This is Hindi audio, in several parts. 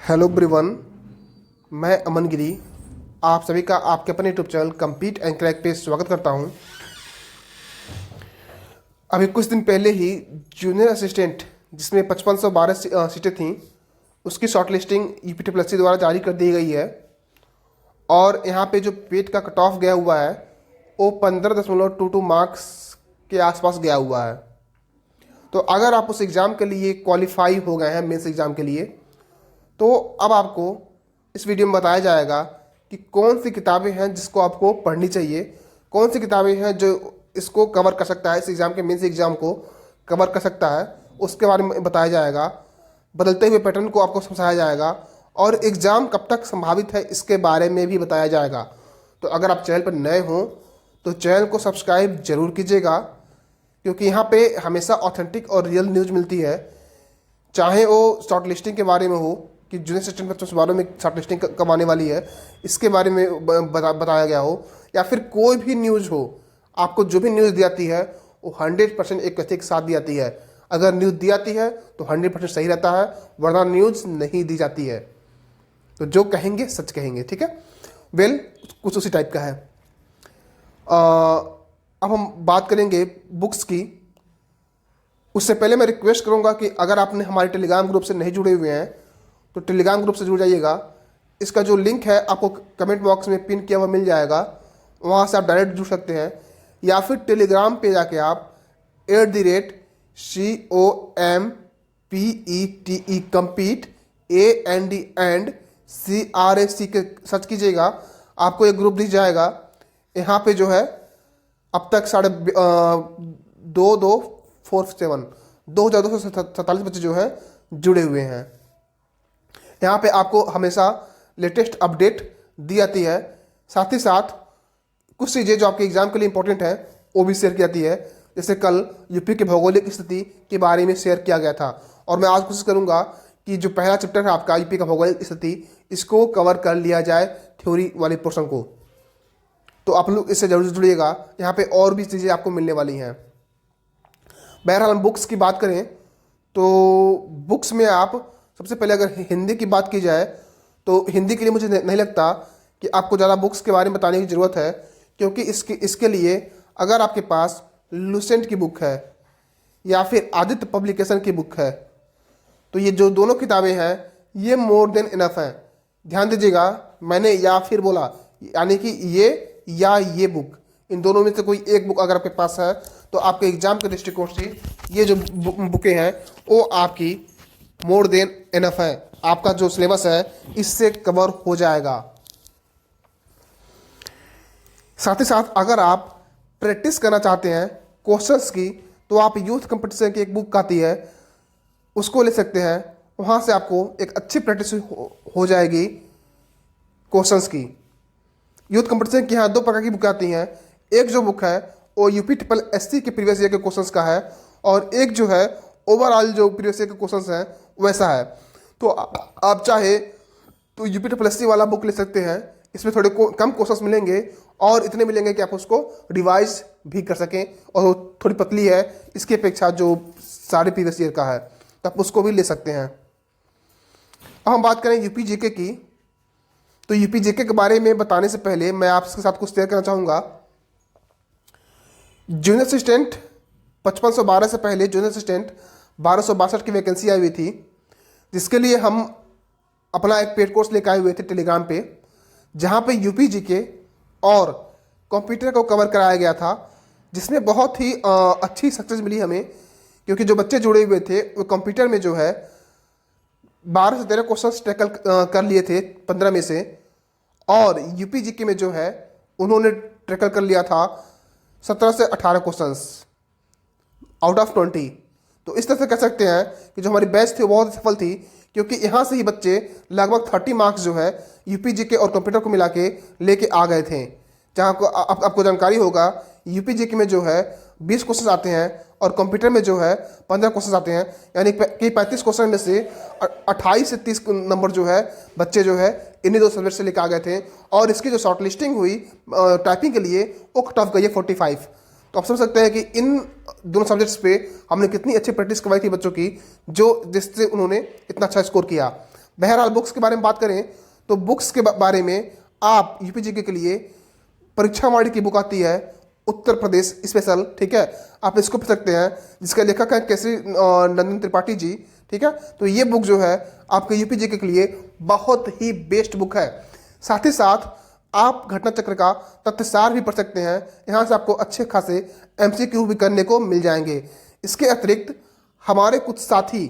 हेलो एवरीवन, मैं अमन गिरी आप सभी का आपके अपने YouTube channel compete and crack पे स्वागत करता हूं। अभी कुछ दिन पहले ही जूनियर असिस्टेंट जिसमें 5512 सीटें थीं, उसकी शॉर्ट लिस्टिंग यूपीटीपीएससी द्वारा जारी कर दी गई है। और यहाँ पे जो पेट का कट ऑफ गया हुआ है वो 15.22 मार्क्स के आसपास गया हुआ है। तो अगर आप उस एग्ज़ाम के लिए क्वालिफाई हो गए हैं, मेंस एग्ज़ाम के लिए, तो अब आपको इस वीडियो में बताया जाएगा कि कौन सी किताबें हैं जिसको आपको पढ़नी चाहिए, कौन सी किताबें हैं जो इसको कवर कर सकता है, इस एग्ज़ाम के मेंस एग्ज़ाम को कवर कर सकता है, उसके बारे में बताया जाएगा। बदलते हुए पैटर्न को आपको समझाया जाएगा और एग्ज़ाम कब तक संभावित है इसके बारे में भी बताया जाएगा। तो अगर आप चैनल पर नए हों तो चैनल को सब्सक्राइब जरूर कीजिएगा, क्योंकि यहाँ पे हमेशा ऑथेंटिक और रियल न्यूज़ मिलती है। चाहे वो शॉर्ट लिस्टिंग के बारे में हो कि जूनियर असिस्टेंट बच्चों से बारे में शॉर्ट लिस्टिंग कब आने वाली है, इसके बारे में बताया गया हो, या फिर कोई भी न्यूज़ हो, आपको जो भी न्यूज़ दी जाती है वो 100% एक कथ्य के साथ दी जाती है। अगर न्यूज़ दी जाती है तो 100% सही रहता है, वरना न्यूज़ नहीं दी जाती है। तो जो कहेंगे सच कहेंगे, ठीक है। वेल, कुछ उसी टाइप का है। अब हम बात करेंगे बुक्स की। उससे पहले मैं रिक्वेस्ट करूंगा कि अगर आपने हमारे टेलीग्राम ग्रुप से नहीं जुड़े हुए हैं तो टेलीग्राम ग्रुप से जुड़ जाइएगा। इसका जो लिंक है आपको कमेंट बॉक्स में पिन किया हुआ मिल जाएगा, वहाँ से आप डायरेक्ट जुड़ सकते हैं, या फिर टेलीग्राम पे जाके आप @COMPETE कम्पीट AND CRAC के सर्च कीजिएगा, आपको एक ग्रुप दिख जाएगा। यहाँ पे जो है अब तक 2247 बच्चे जो हैं जुड़े हुए हैं। यहाँ पे आपको हमेशा लेटेस्ट अपडेट दी जाती है। साथ ही साथ कुछ चीज़ें जो आपके एग्जाम के लिए इंपॉर्टेंट है वो भी शेयर की जाती है। जैसे कल यूपी के भौगोलिक स्थिति के बारे में शेयर किया गया था, और मैं आज कोशिश करूँगा कि जो पहला चैप्टर है आपका यूपी का भौगोलिक स्थिति, इसको कवर कर लिया जाए, थ्योरी वाले पोर्शन को। तो आप लोग इससे जरूर जुड़िएगा, यहाँ पे और भी चीज़ें आपको मिलने वाली हैं। बहरहाल हम बुक्स की बात करें तो बुक्स में आप सबसे पहले अगर हिंदी की बात की जाए तो हिंदी के लिए मुझे नहीं लगता कि आपको ज़्यादा बुक्स के बारे में बताने की ज़रूरत है, क्योंकि इसके लिए अगर आपके पास लुसेंट की बुक है या फिर आदित्य पब्लिकेशन की बुक है, तो ये जो दोनों किताबें हैं ये मोर देन इनफ हैं। ध्यान दीजिएगा, मैंने या फिर बोला, यानी कि ये बुक, इन दोनों में से कोई एक बुक अगर आपके पास है तो आपके एग्जाम के दृष्टिकोण से ये जो बुकें हैं वो आपकी मोर देन इनफ है। आपका जो सिलेबस है इससे कवर हो जाएगा। साथ ही साथ अगर आप प्रैक्टिस करना चाहते हैं क्वेश्चंस की, तो आप यूथ कंपटीशन की एक बुक आती है उसको ले सकते हैं। वहाँ से आपको एक अच्छी प्रैक्टिस हो जाएगी क्वेश्चंस की। यूथ कंपटीशन की यहाँ 2 प्रकार की बुक आती हैं। एक जो बुक है वो यूपीटीपीएससी के प्रीवियस ईयर के क्वेश्चंस का है, और एक जो है ओवरऑल जो प्रीवियस ईयर के क्वेश्चंस हैं वैसा है। तो आप चाहे तो यूपीटीपीएससी वाला बुक ले सकते हैं। इसमें थोड़े कम क्वेश्चंस मिलेंगे और इतने मिलेंगे कि आप उसको रिवाइज भी कर सकें, और वो थोड़ी पतली है इसकी अपेक्षा जो सारे प्रीवियस ईयर का है, तो आप उसको भी ले सकते हैं। अब हम बात करें यूपी जीके की, तो यूपी जीके के बारे में बताने से पहले मैं आपके साथ कुछ शेयर करना चाहूँगा। जूनियर असिस्टेंट 5512 से पहले जूनियर असिस्टेंट 1262 की वैकेंसी आई हुई थी, जिसके लिए हम अपना एक पेड कोर्स लेकर आए हुए थे टेलीग्राम पे, जहाँ पे यूपी जीके और कंप्यूटर को कवर कराया गया था, जिसमें बहुत ही अच्छी सक्सेस मिली हमें, क्योंकि जो बच्चे जुड़े हुए थे वो कंप्यूटर में जो है 12 से 13 क्वेश्चन टैकल कर लिए थे 15 में से, और यूपी जीके में जो है उन्होंने टैकल कर लिया था 17 से 18 क्वेश्चंस आउट ऑफ 20। तो इस तरह से कह सकते हैं कि जो हमारी बैच थी वो बहुत सफल थी, क्योंकि यहाँ से ही बच्चे लगभग 30 मार्क्स जो है यूपी जीके और कंप्यूटर को मिला के लेके आ गए थे। जहाँ को आपको जानकारी होगा, यूपी जीके में जो है 20 क्वेश्चन आते हैं और कंप्यूटर में जो है 15 क्वेश्चन आते हैं, यानी कि 35 क्वेश्चन में से 28 से 30 नंबर जो है बच्चे जो है इन्हीं 2 सब्जेक्ट से लेकर आ गए थे। और इसकी जो शॉर्ट लिस्टिंग हुई टाइपिंग के लिए वो कट ऑफ गई है 45। तो आप समझ सकते हैं कि इन दोनों सब्जेक्ट्स पे हमने कितनी अच्छी प्रैक्टिस करवाई थी बच्चों की, जो जिससे उन्होंने इतना अच्छा स्कोर किया। बहरहाल बुक्स के बारे में बात करें तो बुक्स के बारे में आप यूपीजीके के लिए परीक्षा वाणी की बुक आती है उत्तर प्रदेश स्पेशल, ठीक है, आप इसको पढ़ सकते हैं, जिसका लेखक है केसरी नंदन त्रिपाठी जी, ठीक है। तो ये बुक जो है आपके यूपीजीके के लिए बहुत ही बेस्ट बुक है। साथ ही साथ आप घटना चक्र का तथ्यसार भी पढ़ सकते हैं, यहाँ से आपको अच्छे खासे एमसीक्यू भी करने को मिल जाएंगे। इसके अतिरिक्त हमारे कुछ साथी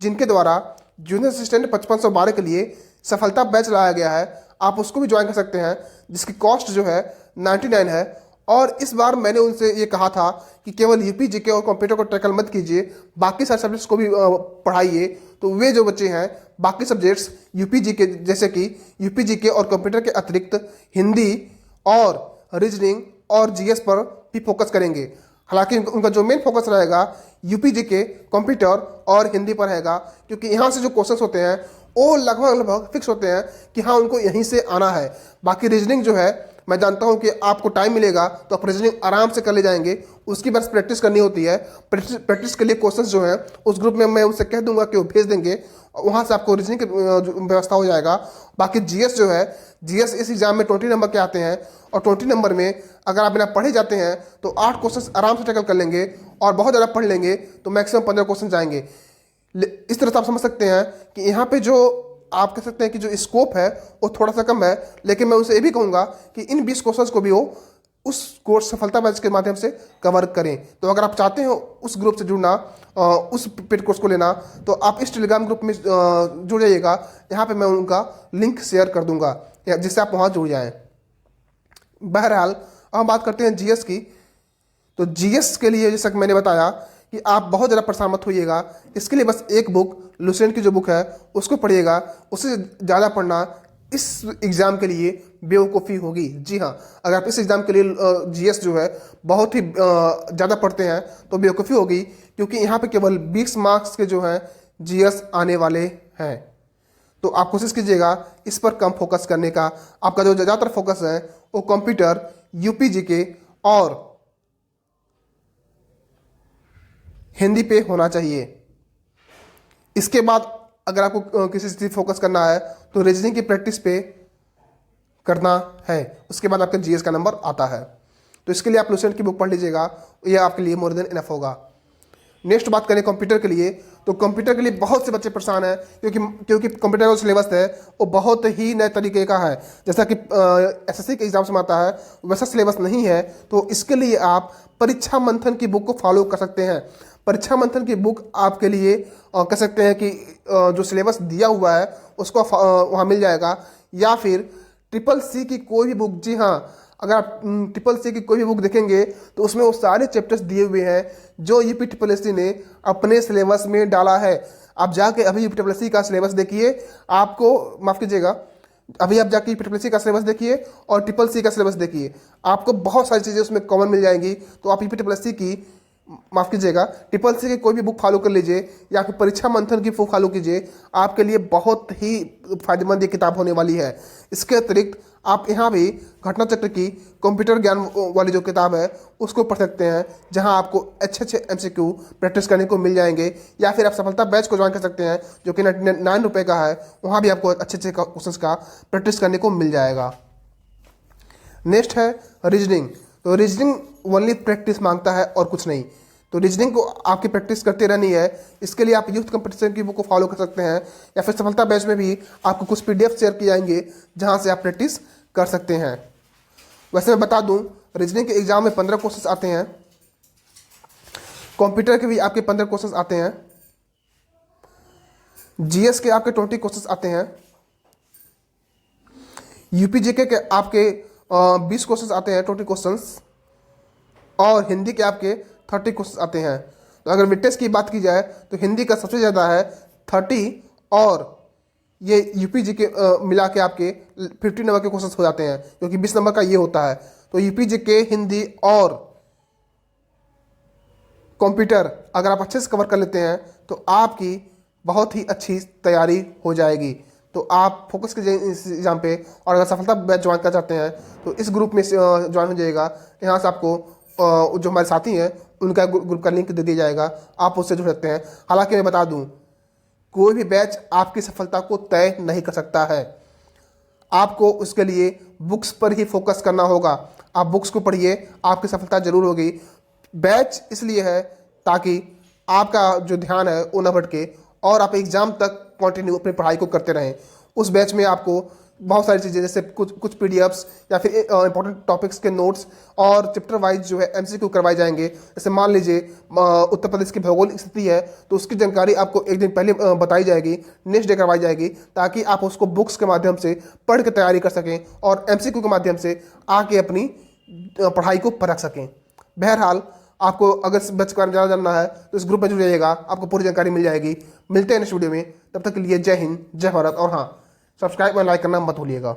जिनके द्वारा जूनियर असिस्टेंट 5512 के लिए सफलता बैच लाया गया है, आप उसको भी ज्वाइन कर सकते हैं, जिसकी कॉस्ट जो है 99 है। और इस बार मैंने उनसे ये कहा था कि केवल यूपीजीके और कंप्यूटर को टैकल मत कीजिए, बाकी सारे सब्जेक्ट्स को भी पढ़ाइए। तो वे जो बच्चे हैं बाकी सब्जेक्ट्स यूपीजीके जैसे कि यूपीजीके और कंप्यूटर के अतिरिक्त हिंदी और रीजनिंग और जीएस पर भी फोकस करेंगे। हालांकि उनका जो मेन फोकस रहेगा यूपीजीके, कंप्यूटर और हिंदी पर रहेगा, क्योंकि यहाँ से जो क्वेश्चंस होते हैं वो लगभग फिक्स होते हैं कि हाँ उनको यहीं से आना है। बाकी रीजनिंग जो है मैं जानता हूँ कि आपको टाइम मिलेगा तो आप रीजनिंग आराम से कर ले जाएंगे, उसकी बस प्रैक्टिस करनी होती है। प्रैक्टिस के लिए क्वेश्चंस जो हैं उस ग्रुप में मैं उससे कह दूंगा कि वो भेज देंगे, वहाँ से आपको रीजनिंग की व्यवस्था हो जाएगा। बाकी जीएस जो है, जीएस इस एग्जाम में 20 नंबर के आते हैं और 20 नंबर में अगर आप बिना पढ़े जाते हैं तो 8 क्वेश्चन आराम से टैकल कर लेंगे, और बहुत ज़्यादा पढ़ लेंगे तो मैक्सिमम 15 क्वेश्चन जाएंगे। इस तरह से आप समझ सकते हैं कि यहाँ पे जो आप कह सकते हैं कि जो स्कोप है वो थोड़ा सा कम है, लेकिन मैं उसे ये भी कहूँगा कि इन 20 क्वेश्चंस को भी वो उस कोर्स सफलता बैच के माध्यम से कवर करें। तो अगर आप चाहते हैं उस ग्रुप से जुड़ना, उस पेड कोर्स को लेना, तो आप इस टेलीग्राम ग्रुप में जुड़ जाइएगा। यहाँ पे मैं उनका लिंक शेयर कर दूंगा जिससे आप वहाँ जुड़ जाएँ। बहरहाल अब हम बात करते हैं जीएस की। तो जीएस के लिए जैसा कि मैंने बताया कि आप बहुत ज़्यादा परेशान मत होइएगा, इसके लिए बस एक बुक लुसेंट की जो बुक है उसको पढ़िएगा। उससे ज़्यादा पढ़ना इस एग्ज़ाम के लिए बेवकूफ़ी होगी। जी हाँ, अगर आप इस एग्ज़ाम के लिए जीएस जो है बहुत ही ज़्यादा पढ़ते हैं तो बेवकूफ़ी होगी, क्योंकि यहाँ पे केवल 20 मार्क्स के जो हैं जीएस आने वाले हैं। तो आप कोशिश कीजिएगा इस पर कम फोकस करने का। आपका जो ज़्यादातर फोकस है वो कंप्यूटर, यूपीजीके और हिंदी पे होना चाहिए। इसके बाद अगर आपको किसी चीज़ फोकस करना है तो रीजनिंग की प्रैक्टिस पे करना है, उसके बाद आपका जीएस का नंबर आता है। तो इसके लिए आप लुसेंट की बुक पढ़ लीजिएगा, ये आपके लिए मोर देन इनफ होगा। नेक्स्ट बात करें कंप्यूटर के लिए, तो कंप्यूटर के लिए बहुत से बच्चे परेशान हैं, क्योंकि कंप्यूटर का सिलेबस है वो बहुत ही नए तरीके का है। जैसा कि एसएससी के एग्जाम्स में आता है वैसा सिलेबस नहीं है। तो इसके लिए आप परीक्षा मंथन की बुक को फॉलो कर सकते हैं। परीक्षा मंथन की बुक आपके लिए कह सकते हैं कि जो सिलेबस दिया हुआ है उसको वहाँ मिल जाएगा, या फिर ट्रिपल सी की कोई भी बुक। जी हाँ, अगर आप ट्रिपल सी की कोई भी बुक देखेंगे तो उसमें वो सारे चैप्टर्स दिए हुए हैं जो यूपी ट्रिपल एस सी ने अपने सिलेबस में डाला है। आप जाके अभी यूपी ट्रिपल एस सी का सिलेबस देखिए, आपको माफ़ कीजिएगा, अभी आप जाके ट्रिपल सी का सिलेबस देखिए और ट्रिपल सी का सिलेबस देखिए, आपको बहुत सारी चीज़ें उसमें कॉमन मिल जाएंगी। तो आप यूपी ट्रिपल एस सी की, माफ़ कीजिएगा, ट्रिपल सी की कोई भी बुक फॉलो कर लीजिए या फिर परीक्षा मंथन की बुक फॉलो कीजिए, आपके लिए बहुत ही फायदेमंद ये किताब होने वाली है। इसके अतिरिक्त आप यहाँ भी घटना चक्र की कंप्यूटर ज्ञान वाली जो किताब है उसको पढ़ सकते हैं, जहाँ आपको अच्छे अच्छे एमसीक्यू प्रैक्टिस करने को मिल जाएंगे। या फिर आप सफलता बैच को ज्वाइन कर सकते हैं जो कि 99 रुपये का है, वहाँ भी आपको अच्छे अच्छे क्वेश्चंस का प्रैक्टिस करने को मिल जाएगा। नेक्स्ट है रीजनिंग। तो रीजनिंग ओनली प्रैक्टिस मांगता है और कुछ नहीं। तो रीजनिंग को आपकी प्रैक्टिस करते रहनी है। इसके लिए आप यूथ कंपटीशन की बुक को फॉलो कर सकते हैं, या फिर सफलता बैच में भी आपको कुछ पीडीएफ शेयर किए जाएंगे जहां से आप प्रैक्टिस कर सकते हैं। वैसे मैं बता दूं, रीजनिंग के एग्जाम में 15 क्वेश्चन आते हैं, कंप्यूटर के भी आपके 15 क्वेश्चन आते हैं, जीएस के आपके 20 क्वेश्चन आते हैं, यूपीजीके के आपके 20 क्वेश्चन आते हैं, 20 क्वेश्चन, और हिंदी के आपके 30 क्वेश्चन आते हैं। तो अगर विटेज की बात की जाए तो हिंदी का सबसे ज़्यादा है 30, और ये यूपीजीके मिला के आपके 50 नंबर के क्वेश्चन हो जाते हैं, क्योंकि 20 नंबर का ये होता है। तो यूपीजीके, हिंदी और कंप्यूटर अगर आप अच्छे से कवर कर लेते हैं तो आपकी बहुत ही अच्छी तैयारी हो जाएगी। तो आप फोकस कीजिए इस एग्जाम पे, और अगर सफलता बैच ज्वाइन करना चाहते हैं तो इस ग्रुप में ज्वाइन हो जाइएगा। यहाँ से आपको जो हमारे साथी हैं उनका ग्रुप का लिंक दे दिया जाएगा, आप उससे जुड़ सकते हैं। हालांकि मैं बता दूं, कोई भी बैच आपकी सफलता को तय नहीं कर सकता है। आपको उसके लिए बुक्स पर ही फोकस करना होगा। आप बुक्स को पढ़िए, आपकी सफलता जरूर होगी। बैच इसलिए है ताकि आपका जो ध्यान है वो न भटके और आप एग्जाम तक कंटिन्यू अपनी पढ़ाई को करते रहें। उस बैच में आपको बहुत सारी चीज़ें जैसे कुछ पीडीएफ्स या फिर इंपॉर्टेंट टॉपिक्स के नोट्स और चैप्टर वाइज जो है एमसीक्यू करवाए जाएंगे। जैसे मान लीजिए उत्तर प्रदेश की भौगोलिक स्थिति है तो उसकी जानकारी आपको एक दिन पहले बताई जाएगी, नेक्स्ट डे करवाई जाएगी, ताकि आप उसको बुक्स के माध्यम से पढ़ के तैयारी कर सकें और एमसीक्यू के माध्यम से आके अपनी पढ़ाई को परख सकें। बहरहाल आपको अगर इस बैच के बारे में ज़्यादा जानना है तो इस ग्रुप में जुड़ जाइएगा, आपको पूरी जानकारी मिल जाएगी। मिलते हैं नेक्स्ट वीडियो में, तब तक के लिए जय हिंद, जय भारत। और हाँ, सब्सक्राइब और लाइक करना मत भूलिएगा।